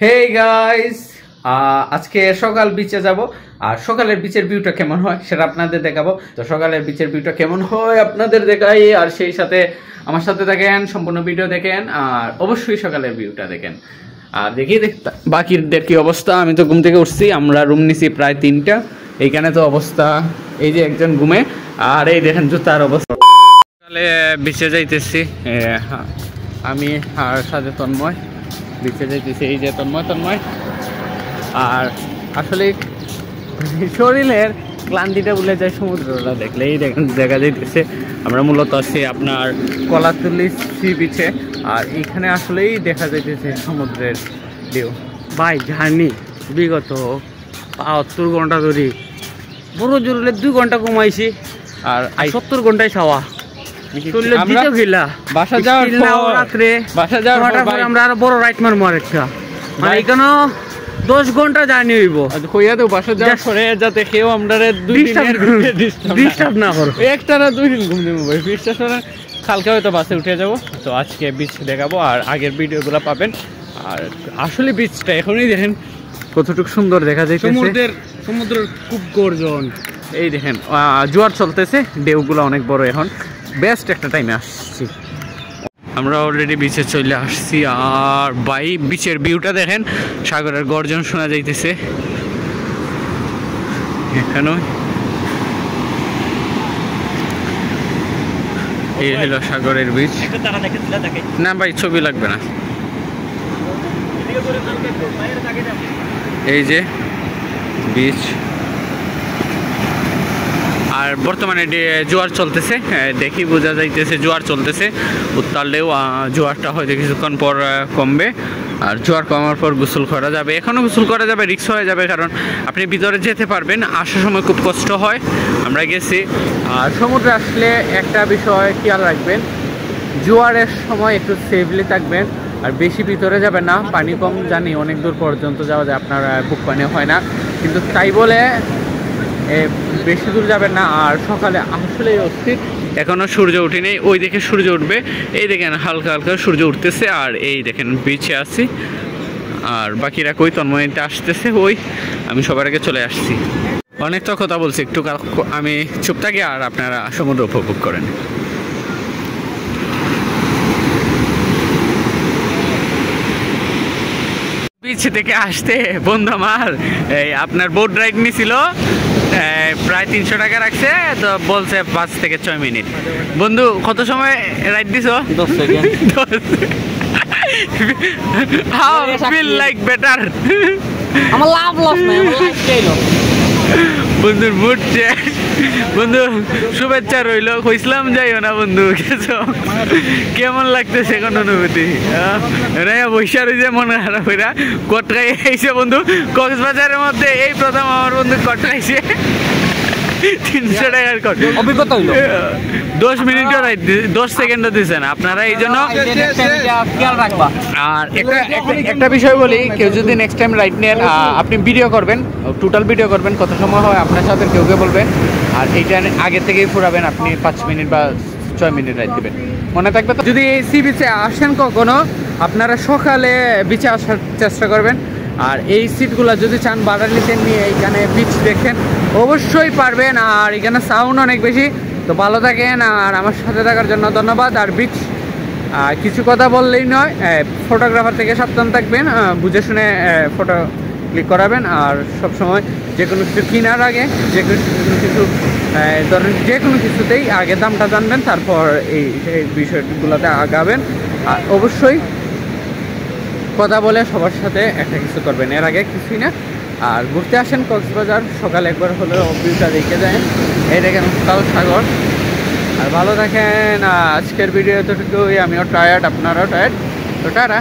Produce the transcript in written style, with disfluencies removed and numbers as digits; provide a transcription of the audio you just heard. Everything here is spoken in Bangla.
হেই গাইস, আজকে সকাল বিচে যাব। আর সকালের বিচের ভিউটা কেমন হয় সেটা আপনাদের দেখাবো। তো সকালের বিচের ভিউটা কেমন হয় আপনাদের দেখাই, আর সেই সাথে আমার সাথে দেখেন, সম্পূর্ণ ভিডিও দেখেন, আর অবশ্যই সকালের ভিউটা দেখেন। আর দেখি বাকিদের কি অবস্থা। আমি তো ঘুম থেকে উঠছি, আমরা রুম নিছি প্রায় 3টা। এইখানে তো অবস্থা, এই যে একজন ঘুমে, আর এই দেখেন জুতার অবস্থা। সকালে বিচে যাইতেছি আমি আর সাথে তন্ময় বিচে যাইতেছি। এই যে তন্ময় আর আসলে শরীরের ক্লান্তিটা ভুলে যায় সমুদ্রটা দেখলে। এই দেখা যাইতেছে আমরা মূলত আছি আপনার কলাতলি সি বিচে, আর এইখানে আসলেই দেখা যাইতেছে সমুদ্রের ঢেউ। ভাই জার্নি বিগত ৭২ ঘন্টা ধরে বড় জোরে 2 ঘন্টা ঘুমাইছি, আর 70 ঘন্টায় খাওয়া বাসা যাওয়ার পর আমরা আরো বড় রাইড মারবো আরেকটা, মানে এখানে 10 ঘন্টা জার্নি হইব। কইয়া দেব বাসা যাওয়ার পরে যাতে কেউ আমরা ডিস্টার্ব না করো। একটা না 2 দিন ঘুম দেবো ভাই, বিশ্বাস করেন। কালকে হয়তো বাসে উঠে যাব। তো আজকে বিচ দেখাবো আর আগের ভিডিওগুলো পাবেন। আর আসলে বিচটা এখনই দেখেন কতটুকু সুন্দর দেখা যায়। সমুদ্রের খুব গর্জন। এই দেখেন জোয়ার চলতেছে, ঢেউগুলো অনেক বড়। এখন বেস্ট একটা টাইমে আসছি আমরা, অলরেডি বিচে চলে আসছি। আর বাই বিচের ভিউটা দেখেন, সাগরের গর্জন শোনা যাইতেছে এখানে। এই হলো সাগরের বিচ। না ভাই, ছবি লাগবে না। এই যে বিচ, আর বর্তমানে জোয়ার চলতেছে, দেখি বোঝা যাইতেছে জোয়ার চলতেছে। উত্তালেও জোয়ারটা হয়তো কিছুক্ষণ পর কমবে। আর জোয়ার কমার পর গোসল করা যাবে। এখনও গোসল করা যাবে, রিস্ক হয়ে যাবে, কারণ আপনি ভিতরে যেতে পারবেন, আসার সময় খুব কষ্ট হয়। আমরা গেছি। আর সমুদ্রে আসলে একটা বিষয় খেয়াল রাখবেন, জোয়ারের সময় একটু সেফলি থাকবেন, আর বেশি ভিতরে যাবেন না। পানি কম, জানি অনেক দূর পর্যন্ত যাওয়া যায়, আপনার বুক পানি হয় না, কিন্তু তাই বলে বেশি দূর যাবেন না। আর সকালে আসলে অস্থির, এখনো সূর্য উঠেনি। ওই দেখে সূর্য উঠবে, এই দেখেন হালকা হালকা সূর্য উঠতেছে। আর এই দেখেন বিচে আছি, আর বাকিরা কই তন্ময়তে আসতেছে। ওই আমি সবার আগে চলে আসছি। অনেক তো কথা বলছি, একটু আমি চুপ থাকি আর আপনারা সমুদ্র উপভোগ করেন। বিচ থেকে আসতে বন্ধু আমার এই আপনার বোট রাইড নিছিল, প্রায় 300 টাকা রাখছে। তো বলছে 5 থেকে 6 মিনিট। বন্ধু কত সময় রাইড দিছো? 10 second. How feel like better? আমার লাভ লস নাই, আমার লাইফ চাইলো। বন্ধুর বুট বন্ধু শুভেচ্ছা রইল, কইছিলাম যাইও না বন্ধু। কেমন লাগতেছে এখন অনুভূতি? বৈশা রয়েছে মনে খারাপ হইরা। কটকাই আইছে বন্ধু কক্সবাজারের মধ্যে, এই প্রথম আমার বন্ধু কটকাইছে 300 টাকার কট। অভিজ্ঞতা হইলো 10 মিনিটও 10 সেকেন্ডও দিচ্ছে না আপনারা, এই জন্য খেয়াল রাখবা। আর একটা বিষয় বলি, কেউ যদি নেক্সট টাইম রাইড নেন, আপনি ভিডিও করবেন, টোটাল ভিডিও করবেন, কত সময় হয় আপনার সাথে কেউ বলবেন। আর এইটা আগে থেকেই ফুরাবেন, আপনি 5 মিনিট বা 6 মিনিট রাইড দেবেন, মনে থাকবে তো। যদি এই সি বিচে আসেন কখনো, আপনারা সকালে বিচে আসার চেষ্টা করবেন। আর এই সিটগুলো যদি চান ভাড়া নিতে, নিয়ে এইখানে বিচ দেখেন অবশ্যই পারবেন। আর এখানে সাউন্ড অনেক বেশি। তো ভালো থাকেন, আর আমার সাথে থাকার জন্য ধন্যবাদ। আর বিচ কিছু কথা বললেই নয়, ফটোগ্রাফার থেকে সাবধান থাকবেন, বুঝে শুনে ফটো ক্লিক করাবেন। আর সবসময় যে কোনো কিছু কেনার আগে, যে কোনো কিছু ধরেন যে কোনো কিছুতেই আগে দামটা জানবেন, তারপর এই বিষয়গুলোতে আগাবেন। আর অবশ্যই কথা বলে সবার সাথে একটা কিছু করবেন, এর আগে কিছুই না। আর ঘুরতে আসেন কক্সবাজার, সকালে একবার হলেও ভিউটা দেখে যায়। এই দেখেন উত্তাল সাগর। আর ভালো থাকেন। আজকের ভিডিও এতটুকুই। আমিও টায়ার্ড, আপনারাও টায়ার্ড। তো টাটা।